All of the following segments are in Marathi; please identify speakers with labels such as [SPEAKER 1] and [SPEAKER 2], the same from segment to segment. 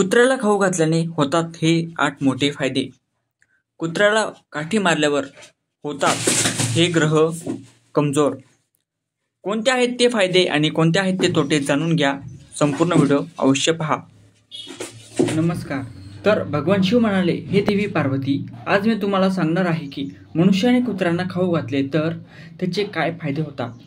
[SPEAKER 1] कुत्र्याला खाऊ घातल्याने होतात हे 8 मोठे फायदे. कुत्र्याला काठी मारल्यावर होतात हे ग्रह कमजोर. कोणते आहेत ते फायदे आणि कोणते आहेत ते तोटे जाणून घ्या. संपूर्ण व्हिडिओ अवश्य पहा. नमस्कार. तर भगवान शिव म्हणाले, हे देवी पार्वती, आज मी तुम्हाला सांगणार आहे की मनुष्याने कुत्र्यांना खाऊ घातले तर त्याचे काय फायदे होतात.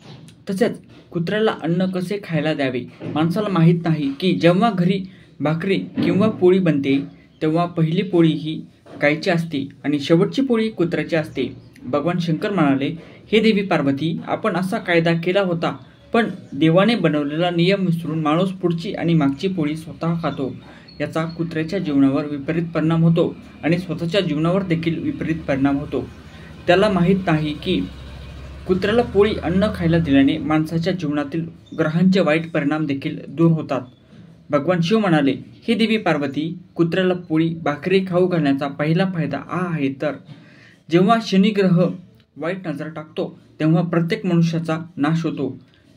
[SPEAKER 1] तसेच कुत्र्याला अन्न कसे खायला द्यावे. माणसाला माहीत नाही की जेव्हा घरी भाकरी किंवा पोळी बनते तेव्हा पहिली पोळी ही गायची असते आणि शेवटची पोळी कुत्र्याची असते. भगवान शंकर म्हणाले, हे देवी पार्वती, आपण असा कायदा केला होता, पण देवाने बनवलेला नियम विसरून माणूस पुढची आणि मागची पोळी स्वतः खातो. याचा कुत्र्याच्या जीवनावर विपरीत परिणाम होतो आणि स्वतःच्या जीवनावर देखील विपरीत परिणाम होतो. त्याला माहीत नाही की कुत्र्याला पोळी अन्न खायला दिल्याने माणसाच्या जीवनातील ग्रहांचे वाईट परिणाम देखील दूर होतात. भगवान शिव म्हणाले, हे देवी पार्वती, कुत्र्याला पोळी भाकरी खाऊ घालण्याचा पहिला फायदा हा आहे तर जेव्हा शनी ग्रह वाईट नजर टाकतो तेव्हा प्रत्येक मनुष्याचा नाश होतो.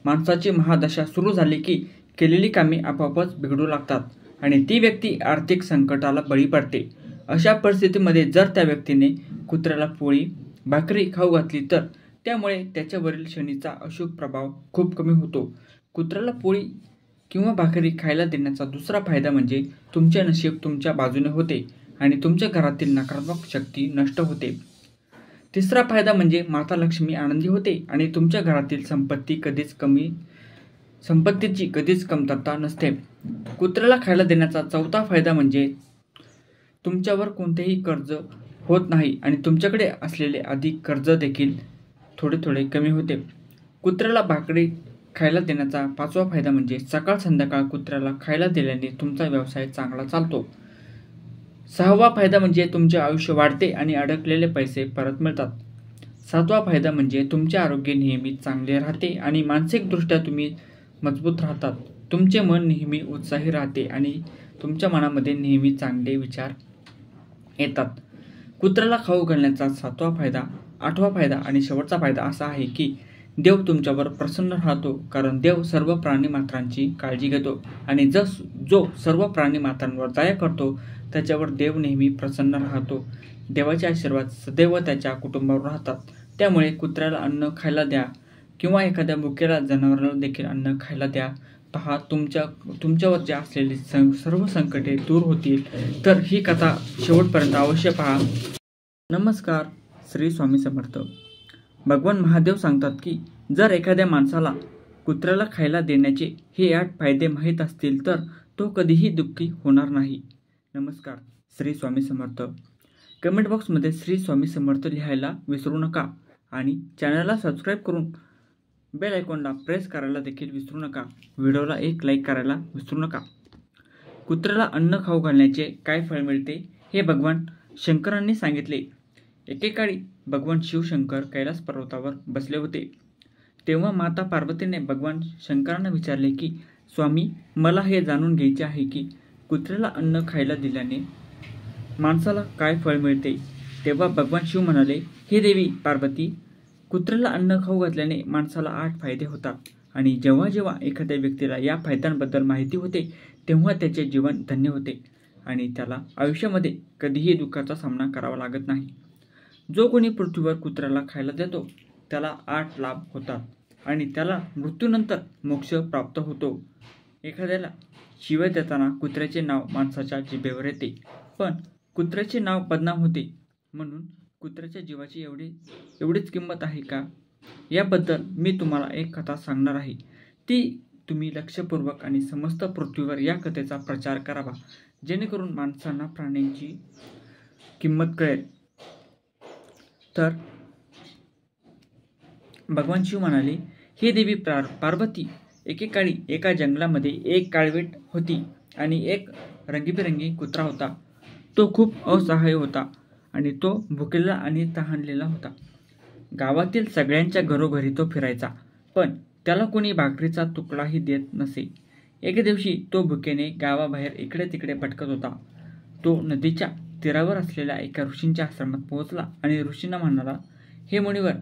[SPEAKER 1] माणसाची महादशा सुरू झाली की केलेली कामे आपोआपच बिघडू लागतात आणि ती व्यक्ती आर्थिक संकटाला बळी पडते. अशा परिस्थितीमध्ये जर त्या व्यक्तीने कुत्र्याला पोळी भाकरी खाऊ घातली तर त्यामुळे त्याच्यावरील शनीचा अशुभ प्रभाव खूप कमी होतो. कुत्र्याला पोळी किंवा भाकरी खायला देण्याचा दुसरा फायदा म्हणजे तुमचे नशीब तुमच्या बाजूने होते आणि तुमच्या घरातील नकारात्मक शक्ती नष्ट होते. तिसरा फायदा म्हणजे माता लक्ष्मी आनंदी होते आणि तुमच्या घरातील संपत्तीची कधीच कमतरता नसते. कुत्र्याला खायला देण्याचा चौथा फायदा म्हणजे तुमच्यावर कोणतेही कर्ज होत नाही आणि तुमच्याकडे असलेले अधिक कर्ज देखील थोडे थोडे कमी होते. कुत्र्याला भाकरी खायला देण्याचा पाचवा फायदा म्हणजे सकाळ संध्याकाळ कुत्र्याला खायला दिल्याने तुमचा व्यवसाय चांगला चालतो. सहावा फायदा म्हणजे तुमचे आयुष्य वाढते आणि अडकलेले पैसे परत मिळतात. सातवा फायदा म्हणजे तुमचे आरोग्य नेहमी चांगले राहते आणि मानसिकदृष्ट्या तुम्ही मजबूत राहतात. तुमचे मन नेहमी उत्साही राहते आणि तुमच्या मनामध्ये नेहमी चांगले विचार येतात. कुत्र्याला खाऊ घालण्याचा सातवा फायदा, आठवा फायदा आणि शेवटचा फायदा असा आहे की देव तुमच्यावर प्रसन्न राहतो, कारण देव सर्व प्राणीमात्रांची काळजी घेतो आणि जो सर्व प्राणीमात्रांवर दया करतो त्याच्यावर देव नेहमी प्रसन्न राहतो. देवाचे आशीर्वाद सदैव त्याच्या कुटुंबावर राहतात. त्यामुळे कुत्र्याला अन्न खायला द्या किंवा एखाद्या भुकेल्या जनावराला देखील अन्न खायला द्या. पहा, तुमच्यावर जे असलेली सर्व संकटे दूर होतील. तर ही कथा शेवटपर्यंत अवश्य पहा. नमस्कार. श्री स्वामी समर्थ. भगवान महादेव सांगतात की जर एखाद्या माणसाला कुत्र्याला खायला देण्याचे हे 8 फायदे माहीत असतील तर तो कधीही दुःखी होणार नाही. नमस्कार. श्री स्वामी समर्थ. कमेंट बॉक्समध्ये श्री स्वामी समर्थ लिहायला विसरू नका आणि चॅनलला सबस्क्राईब करून बेल आयकॉनला प्रेस करायला देखील विसरू नका. व्हिडिओला एक लाईक करायला विसरू नका. कुत्र्याला अन्न खाऊ घालण्याचे काय फळ मिळते हे भगवान शंकरांनी सांगितले. एकेकाळी भगवान शिवशंकर कैलास पर्वतावर बसले होते. तेव्हा माता पार्वतीने भगवान शंकरांना विचारले की स्वामी, मला हे जाणून घ्यायचे आहे की कुत्र्याला अन्न खायला दिल्याने माणसाला काय फळ मिळते. तेव्हा भगवान शिव म्हणाले, हे देवी पार्वती, कुत्र्याला अन्न खाऊ घातल्याने माणसाला 8 फायदे होतात आणि जेव्हा जेव्हा एखाद्या व्यक्तीला या फायद्यांबद्दल माहिती होते तेव्हा त्याचे जीवन धन्य होते आणि त्याला आयुष्यामध्ये कधीही दुःखाचा सामना करावा लागत नाही. जो कोणी पृथ्वीवर कुत्र्याला खायला देतो त्याला 8 लाभ होतात आणि त्याला मृत्यूनंतर मोक्ष प्राप्त होतो. एखाद्याला शिव्या देताना कुत्र्याचे नाव माणसाच्या जिभेवर येते, पण कुत्र्याचे नाव बदनाम होते. म्हणून कुत्र्याच्या जीवाची एवढीच किंमत आहे का? याबद्दल मी तुम्हाला एक कथा सांगणार आहे. ती तुम्ही लक्षपूर्वक आणि समस्त पृथ्वीवर या कथेचा प्रचार करावा, जेणेकरून माणसांना प्राण्यांची किंमत कळेल. तर भगवान शिव म्हणाले, हे देवी पार्वती, एकेकाळी एका जंगलामध्ये एक काळवीट होती आणि एक रंगीबेरंगी कुत्रा होता. तो खूप असहाय्य होता आणि तो भुकेलेला आणि तहानलेला होता. गावातील सगळ्यांच्या घरोघरी तो फिरायचा, पण त्याला कोणी भाकरीचा तुकडाही देत नसे. एके दिवशी तो भुकेने गावाबाहेर इकडे तिकडे भटकत होता. तो नदीच्या तीरावर असलेल्या एका ऋषींच्या आश्रमात पोहोचला आणि ऋषींना म्हणाला, हे मुनिवर,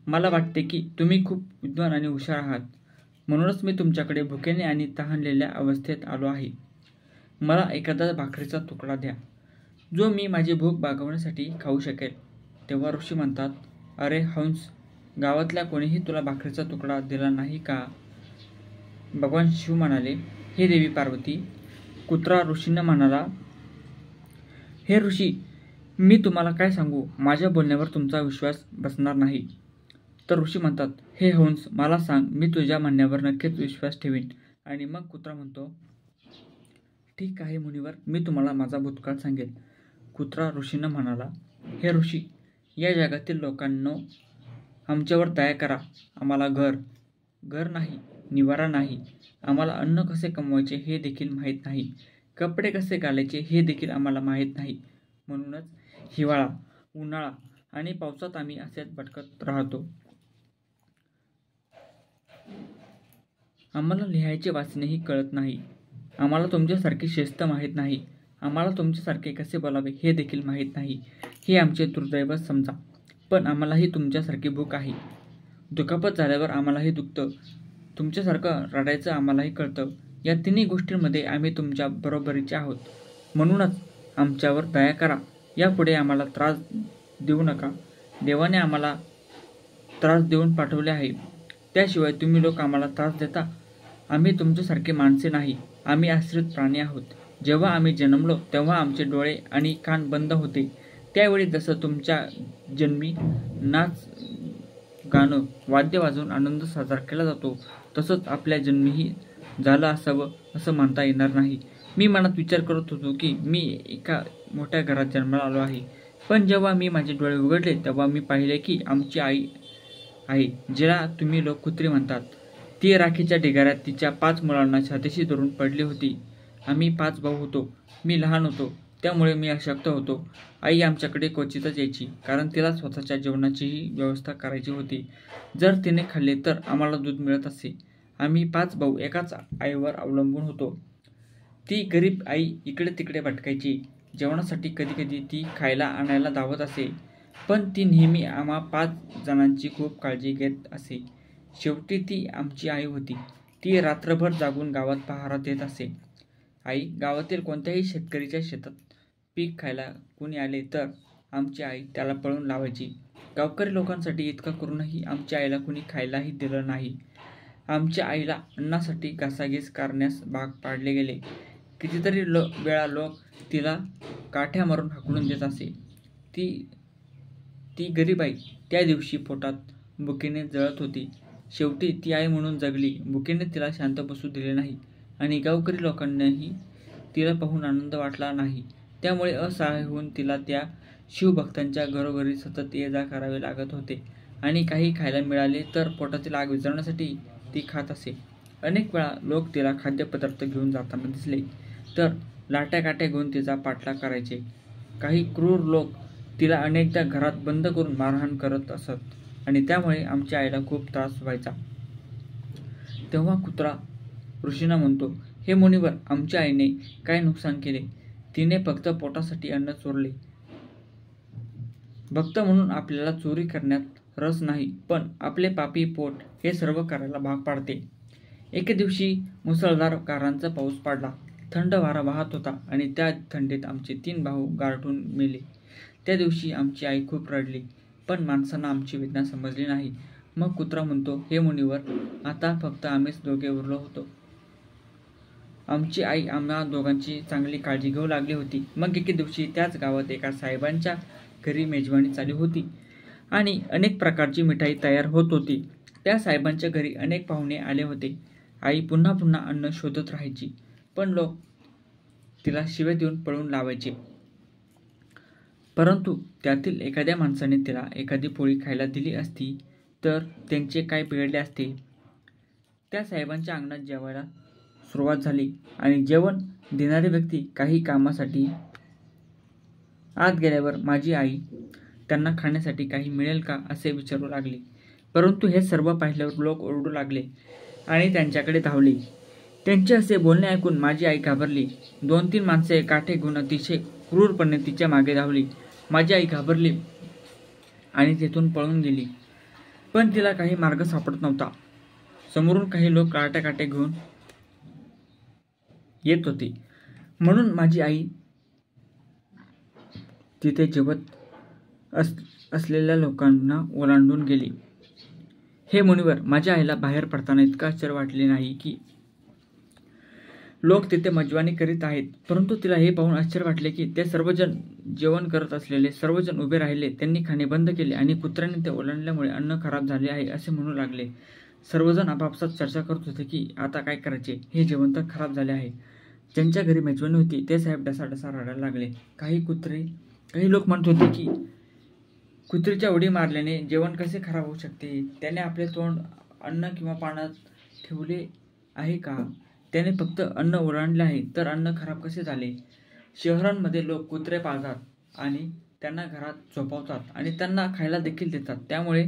[SPEAKER 1] मला वाटते की तुम्ही खूप विद्वान आणि हुशार आहात, म्हणूनच मी तुमच्याकडे भुकेने आणि तहानलेल्या अवस्थेत आलो आहे. मला एखादा भाकरीचा तुकडा द्या, जो मी माझी भूक भागवण्यासाठी खाऊ शकेल. तेव्हा ऋषी म्हणतात, अरे हंस, गावातल्या कोणीही तुला भाकरीचा तुकडा दिला नाही का? भगवान शिव म्हणाले, हे देवी पार्वती. कुत्रा ऋषींना म्हणाला, हे ऋषी, मी तुम्हाला काय सांगू, माझ्या बोलण्यावर तुमचा विश्वास बसणार नाही. तर ऋषी म्हणतात, हे हंस, मला सांग, मी तुझ्या म्हणण्यावर नक्कीच विश्वास ठेवीन. आणि मग कुत्रा म्हणतो, ठीक आहे मुनिवर, मी तुम्हाला माझा भूतकाळ सांगेल. कुत्रा ऋषींना म्हणाला, हे ऋषी, या जगातील लोकांनो, आमच्यावर दया करा. आम्हाला घर नाही, निवारा नाही. आम्हाला अन्न कसे कमवायचे हे देखील माहीत नाही. कपडे कसे घालायचे हे देखील आम्हाला माहीत नाही. म्हणूनच हिवाळा, उन्हाळा आणि पावसात आम्ही असेच भटकत राहतो. आम्हाला लिहायचे वाचणेही कळत नाही. आम्हाला तुमच्यासारखी शिस्त माहीत नाही. आम्हाला तुमच्यासारखे कसे बोलावे हे देखील माहीत नाही. हे आमचे दुर्दैव समजा. पण आम्हालाही तुमच्यासारखी भूक आहे. दुखापत झाल्यावर आम्हालाही दुखतं. तुमच्यासारखं रडायचं आम्हालाही कळतं. या तिन्ही गोष्टींमध्ये आम्ही तुमच्या बरोबरीचे आहोत. म्हणूनच आमच्यावर दया करा. यापुढे आम्हाला त्रास देऊ नका. देवाने आम्हाला त्रास देऊन पाठवले आहे. त्याशिवाय तुम्ही लोक आम्हाला त्रास देता. आम्ही तुमच्यासारखे माणसे नाही. आम्ही आश्रित प्राणी आहोत. जेव्हा आम्ही जन्मलो तेव्हा आमचे डोळे आणि कान बंद होते. त्यावेळी जसं तुमच्या जन्मी नाच, गाणं, वाद्य वाजवून आनंद साजरा केला जातो, तसंच आपल्या जन्मीही झालं असावं असं म्हणता येणार नाही. मी मनात विचार करत होतो की मी एका मोठ्या घरात जन्माला आलो आहे. पण जेव्हा मी माझे डोळे उघडले तेव्हा मी पाहिले की आमची आई आहे, जिला तुम्ही लोक कुत्री म्हणतात. ती राखीच्या ढिगाऱ्यात तिच्या 5 मुलांना छातीशी धरून पडली होती. आम्ही 5 भाऊ होतो. मी लहान होतो, त्यामुळे मी अशक्त होतो. आई आमच्याकडे क्वचितच यायची, कारण तिला स्वतःच्या जेवणाचीही व्यवस्था करायची होती. जर तिने खाल्ले तर आम्हाला दूध मिळत असे. आम्ही 5 भाऊ एकाच आईवर अवलंबून होतो. ती गरीब आई इकडे तिकडे भटकायची. जेवणासाठी कधीकधी ती खायला आणायला धावत असे, पण ती नेहमी आम्हा 5 जणांची खूप काळजी घेत असे. शेवटी ती आमची आई होती. ती रात्रभर जागून गावात पहारा देत असे. आई गावातील कोणत्याही शेतकरीच्या शेतात पीक खायला कोणी आले तर आमची आई त्याला पळून लावायची. गावकरी लोकांसाठी इतकं करूनही आमच्या आईला कोणी खायलाही दिलं नाही. आमच्या आईला अन्नासाठी घासाघीस करण्यास भाग पाडले गेले. कितीतरी वेळा लोक तिला काठ्या मारून हाकलून देत असे. ती गरीब आई त्या दिवशी पोटात भुकेने जळत होती. शेवटी ती आई म्हणून जगली. भुकेने तिला शांत बसू दिले नाही आणि गावकरी लोकांनाही तिला पाहून आनंद वाटला नाही. त्यामुळे असहाय्य होऊन तिला त्या शिवभक्तांच्या घरोघरी सतत ये जा करावे लागत होते आणि काही खायला मिळाले तर पोटातील आग विझवण्यासाठी ती खात असे. अनेक वेळा लोक तिला खाद्यपदार्थ घेऊन जाताना दिसले तर लाट्या-काट्या घेऊन तिचा पाठलाग करायचे. काही क्रूर लोक तिला अनेकदा घरात बंद करून मारहाण करत असत आणि त्यामुळे आमच्या आईला खूप त्रास व्हायचा. तेव्हा कुत्रा ऋषींना म्हणतो, हे मुनिवर, आमच्या आईने काय नुकसान केले? तिने फक्त पोटासाठी अन्न चोरले. भक्त म्हणून आपल्याला चोरी करण्यात रस नाही, पण आपले पापी पोट हे सर्व करायला भाग पाडते. एके दिवशी मुसळधार गारांचा पाऊस पडला. थंड वारा वाहत होता आणि त्या थंडीत आमचे 3 भाऊ गारठून मेले. त्या दिवशी आमची आई खूप रडली, पण माणसांना आमची वेदना समजली नाही. मग कुत्रा म्हणतो, हे मुनिवर, आता फक्त आम्हीच दोघे उरलो होतो. आमची आई आम्हा दोघांची चांगली काळजी घेऊ लागली होती. मग एके दिवशी त्याच गावात एका साहेबांच्या घरी मेजवानी चालू होती आणि अनेक प्रकारची मिठाई तयार होत होती. त्या साहेबांच्या घरी अनेक पाहुणे आले होते. आई पुन्हा पुन्हा अन्न शोधत राहायची, पण लोक तिला शिव्या देऊन पळून लावायचे. परंतु त्यातील एखाद्या माणसाने तिला एखादी पोळी खायला दिली असती तर त्यांचे काय बिघडले असते. त्या साहेबांच्या अंगणात जेवायला सुरुवात झाली आणि जेवण देणारी व्यक्ती काही कामासाठी आत गेल्यावर माझी आई त्यांना खाण्यासाठी काही मिळेल का असे विचारू लागली. परंतु हे सर्व पाहिल्यावर लोक ओरडू लागले आणि त्यांच्याकडे धावले. त्यांचे असे बोलणे ऐकून माझी आई घाबरली. 2-3 माणसे काठे घेऊन अतिशय क्रूरपणे तिच्या मागे धावली. माझी आई घाबरली आणि तेथून पळून गेली, पण तिला काही मार्ग सापडत नव्हता. समोरून काही लोक काटे घेऊन येत होते. म्हणून माझी आई तिथे जेवत असलेल्या लोकांना ओलांडून गेली. हे मुनिवर, माझ्या आईला बाहेर पडताना इतका आश्चर्य वाटले नाही की लोक तिथे मेजवानी करीत आहेत, परंतु तिला हे पाहून आश्चर्य वाटले की ते सर्वजण जेवण करत असलेले सर्वजण उभे राहिले. त्यांनी खाणे बंद केले आणि कुत्र्याने ते ओलांडल्यामुळे अन्न खराब झाले आहे असे म्हणू लागले. सर्वजण आपापसात चर्चा करत होते की आता काय करायचे, हे जेवण तर खराब झाले आहे. ज्यांच्या घरी मेजवानी होती ते साहेब ढसाढसा रडायला लागले. काही लोक म्हणत होते की कुत्रीच्या उडी मारल्याने जेवण कसे खराब होऊ शकते? त्याने आपले तोंड अन्न किंवा पाण्यात ठेवले आहे का? त्याने फक्त अन्न ओलांडले आहे, तर अन्न खराब कसे झाले? शहरांमध्ये लोक कुत्रे पाळतात आणि त्यांना घरात झोपवतात आणि त्यांना खायला देखील देतात, त्यामुळे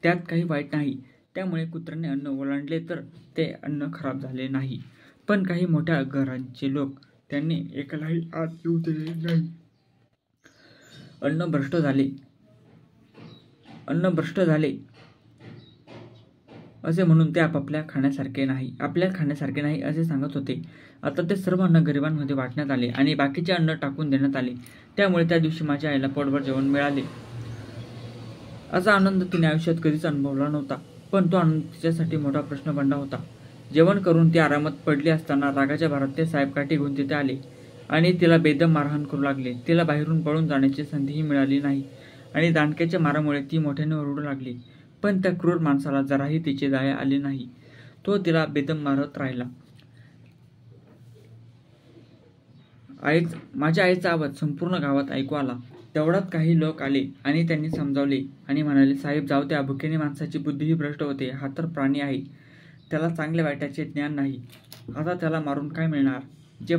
[SPEAKER 1] त्यात काही वाईट नाही. त्यामुळे कुत्र्याने अन्न ओलांडले तर ते अन्न खराब झाले नाही. पण काही मोठ्या घरांचे लोक त्यांनी एकालाही आत येऊ दिले नाही. अन्न भ्रष्ट झाले असे म्हणून ते आपल्या खाण्यासारखे नाही असे सांगत होते. आता ते सर्व अन्न गरिबांमध्ये वाटण्यात आले आणि बाकीचे अन्न टाकून देण्यात आले. त्यामुळे त्या दिवशी माझ्या आईला पोटभर जेवण मिळाले. असा आनंद तिने आयुष्यात कधीच अनुभवला नव्हता. पण तो आनंद तिच्यासाठी मोठा प्रश्न बनला होता. जेवण करून ती आरामात पडली असताना रागाच्या भरात ते साहेब काठी घेऊन तिथे आले आणि तिला बेदम मारहाण करू लागले. तिला बाहेरून पळून जाण्याची संधीही मिळाली नाही आणि दांडक्याच्या मारामुळे ती मोठ्याने ओरडू लागली. पण त्या क्रूर माणसाला जराही तिची दया आली नाही. तो तिला बेदम मारत राहिला. माझ्या आईचा आवाज संपूर्ण गावात ऐकू आला. तेवढ्यात काही लोक आले आणि त्यांनी समजावले आणि म्हणाले, साहेब जाऊ द्या, भुकेने माणसाची बुद्धीही भ्रष्ट होते. हा तर प्राणी आहे, त्याला चांगल्या वाईटाचे ज्ञान नाही. आता त्याला मारून काय मिळणार? जे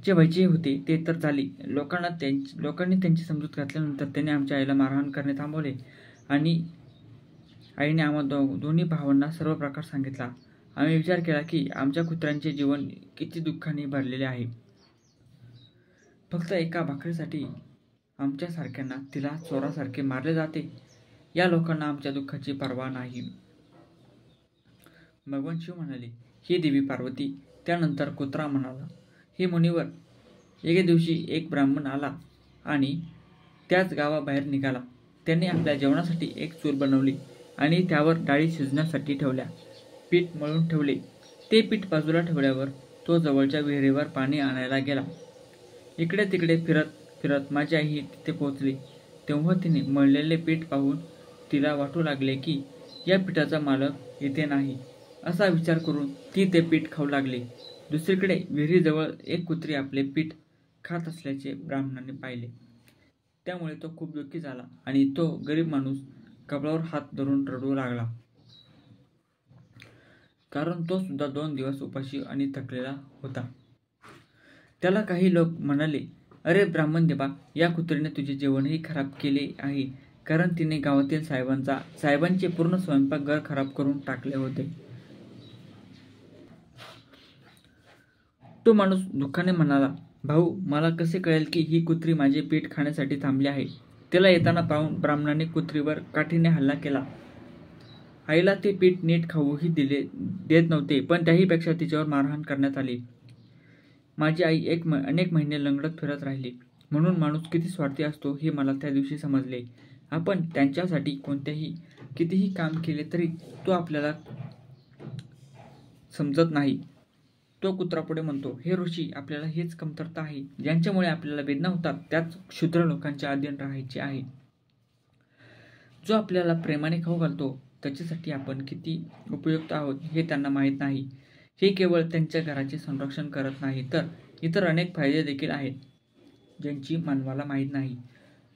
[SPEAKER 1] व्हायचे होते ते तर झाले. लोकांनी त्यांची समजूत घातल्यानंतर त्यांनी आमच्या आईला मारहाण करणे थांबवले आणि आईने आम्हा दोन्ही भावांना सर्व प्रकार सांगितला. आम्ही विचार केला की आमच्या कुत्र्यांचे जीवन किती दुःखाने भरलेले आहे. फक्त एका भाकरीसाठी आमच्यासारख्यांना तिला चोरासारखे मारले जाते. या लोकांना आमच्या दुःखाची पर्वा नाही. भगवान शिव म्हणाले, ही देवी पार्वती. त्यानंतर कुत्रा म्हणाला, हे मुनिवर, एके दिवशी एक ब्राह्मण आला आणि त्याच गावाबाहेर निघाला. त्याने आपल्या जेवणासाठी एक चूल बनवली आणि त्यावर डाळी शिजण्यासाठी ठेवल्या. पीठ मळून ठेवले. ते पीठ बाजूला ठेवल्यावर तो जवळच्या विहिरीवर पाणी आणायला गेला. इकडे तिकडे फिरत माझी आई तिथे पोहोचली. तेव्हा तिने मळलेले पीठ पाहून तिला वाटू लागले की या पीठाचा मालक इथे नाही. असा विचार करून ती ते पीठ खाऊ लागली. दुसरीकडे विहिरीजवळ एक कुत्री आपले पीठ खात असल्याचे ब्राह्मणाने पाहिले. त्यामुळे तो खूप दुःखी झाला आणि तो गरीब माणूस कपाळावर हात धरून रडू लागला. कारण तो सुद्धा 2 दिवस उपाशी आणि थकलेला होता. त्याला काही लोक म्हणाले, अरे ब्राह्मण देवा, या कुत्रीने तुझे जेवणही खराब केले आहे, कारण तिने गावातील साहेबांचे पूर्ण स्वयंपाकघर खराब करून टाकले होते. तो माणूस दुःखाने म्हणाला, भाऊ, मला कसे कळेल की ही कुत्री माझे पीठ खाण्यासाठी थांबली आहे? तिला येताना पाहून ब्राह्मणाने कुत्रीवर काठीने हल्ला केला. आईला ते पीठ नीट खाऊही देत नव्हते, पण त्याहीपेक्षा तिच्यावर मारहाण करण्यात आली. माझी आई अनेक महिने लंगडत फिरत राहिली. म्हणून माणूस किती स्वार्थी असतो हे मला त्या दिवशी समजले. आपण त्यांच्यासाठी कितीही काम केले तरी तो आपल्याला समजत नाही. तो कुत्रा पुढे म्हणतो, हे ऋषी, आपल्याला हेच कमतरता आहे ज्यांच्यामुळे आपल्याला वेदना होतात. त्याच क्षुद्र लोकांच्या अधीन राहायचे आहे. जो आपल्याला प्रेमाने खाऊ घालतो त्याच्यासाठी आपण किती उपयुक्त आहोत हे त्यांना माहीत नाही. हे केवळ त्यांच्या घराचे संरक्षण करत नाही, तर इतर अनेक फायदे देखील आहेत ज्यांची मानवाला माहीत नाही.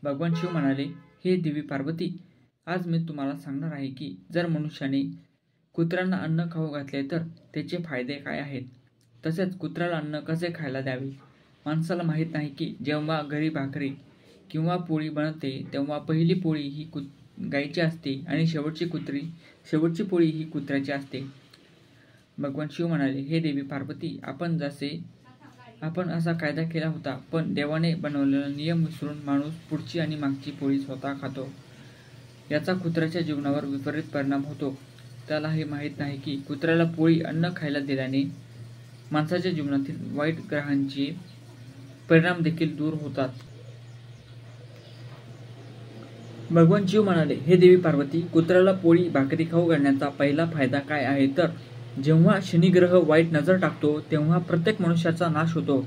[SPEAKER 1] भगवान शिव म्हणाले, हे देवी पार्वती, आज मी तुम्हाला सांगणार आहे की जर मनुष्याने कुत्र्यांना अन्न खाऊ घातले तर त्याचे फायदे काय आहेत. तसेच कुत्र्याला अन्न कसे खायला द्यावे. माणसाला माहीत नाही की जेव्हा घरी भाकरी किंवा पोळी बनते तेव्हा पहिली पोळी ही गायीची असते आणि शेवटची पोळी ही कुत्र्याची असते. भगवान शिव म्हणाले, हे देवी पार्वती, आपण असा कायदा केला होता, पण देवाने बनवलेला नियम विसरून माणूस पुढची आणि मागची पोळी स्वतः खातो. याचा कुत्र्याच्या जीवनावर विपरीत परिणाम होतो. त्याला हे माहीत नाही की कुत्र्याला पोळी अन्न खायला दिल्याने माणसाच्या जीवनातील वाईट ग्रहांचे परिणाम देखील दूर होतात. भगवान शिव म्हणाले, हे देवी पार्वती, कुत्र्याला पोळी भाकरी खाऊ घालण्याचा पहिला फायदा काय आहे तर जेव्हा शनिग्रह वाईट नजर टाकतो तेव्हा प्रत्येक मनुष्याचा नाश होतो.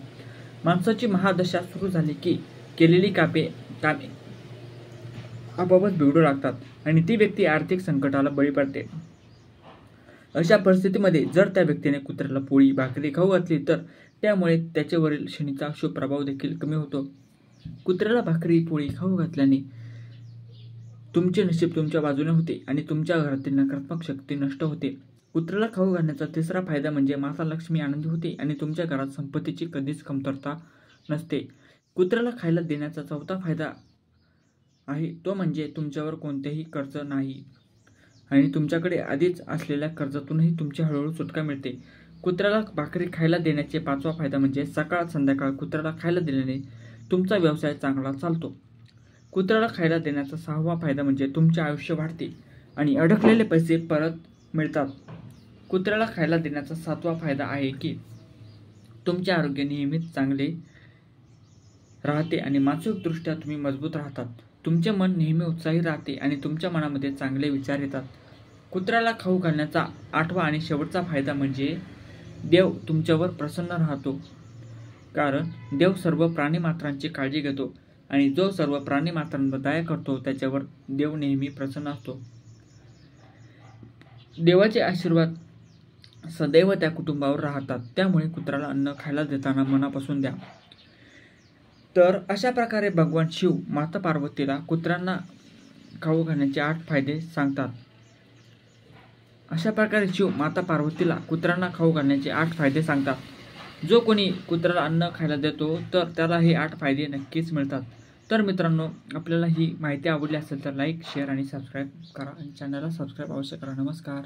[SPEAKER 1] माणसाची महादशा सुरू झाली की केलेली कामे आपोआपच बिघडू लागतात आणि ती व्यक्ती आर्थिक संकटाला बळी पडते. अशा परिस्थितीमध्ये जर त्या व्यक्तीने कुत्र्याला पोळी भाकरी खाऊ घातली तर त्यामुळे त्याच्यावरील शनीचा शुभ प्रभाव देखील कमी होतो. कुत्र्याला भाकरी पोळी खाऊ घातल्याने तुमचे नशीब तुमच्या बाजूने होते आणि तुमच्या घरातील नकारात्मक शक्ती नष्ट होते. कुत्र्याला खाऊ घालण्याचा तिसरा फायदा म्हणजे माता लक्ष्मी आनंदी होते आणि तुमच्या घरात संपत्तीची कधीच कमतरता नसते. कुत्र्याला खायला देण्याचा चौथा फायदा आहे तो म्हणजे तुमच्यावर कोणतेही कर्ज नाही आणि तुमच्याकडे आधीच असलेल्या कर्जातूनही तुमची हळूहळू सुटका मिळते. कुत्र्याला भाकरी खायला देण्याचे पाचवा फायदा म्हणजे सकाळ संध्याकाळ कुत्र्याला खायला दिल्याने तुमचा व्यवसाय चांगला चालतो. कुत्र्याला खायला देण्याचा सहावा फायदा म्हणजे तुमचे आयुष्य वाढते आणि अडकलेले पैसे परत मिळतात. कुत्र्याला खायला देण्याचा सातवा फायदा आहे की तुमचे आरोग्य नेहमीच चांगले राहते आणि मानसिकदृष्ट्या तुम्ही मजबूत राहतात. तुमचे मन नेहमी उत्साही राहते आणि तुमच्या मनामध्ये चांगले विचार येतात. कुत्र्याला खाऊ घालण्याचा आठवा आणि शेवटचा फायदा म्हणजे देव तुमच्यावर प्रसन्न राहतो, कारण देव सर्व प्राणीमात्रांची काळजी घेतो आणि जो सर्व प्राणीमात्रांवर दया करतो त्याच्यावर देव नेहमी प्रसन्न असतो. देवाचे आशीर्वाद सदैव त्या कुटुंबावर राहतात. त्यामुळे कुत्र्याला अन्न खायला देताना मनापासून द्या. तर अशा प्रकारे भगवान शिव माता पार्वतीला कुत्र्यांना खाऊ घालण्याचे 8 फायदे सांगतात. अशा प्रकारे शिव माता पार्वतीला कुत्र्यांना खाऊ घालण्याचे 8 फायदे सांगतात. जो कोणी कुत्र्याला अन्न खायला देतो तर त्याला हे 8 फायदे नक्कीच मिळतात. तर मित्रांनो, आपल्याला ही माहिती आवडली असेल तर लाईक, शेअर आणि सबस्क्राईब करा आणि चॅनलला सबस्क्राईब अवश्य करा. नमस्कार.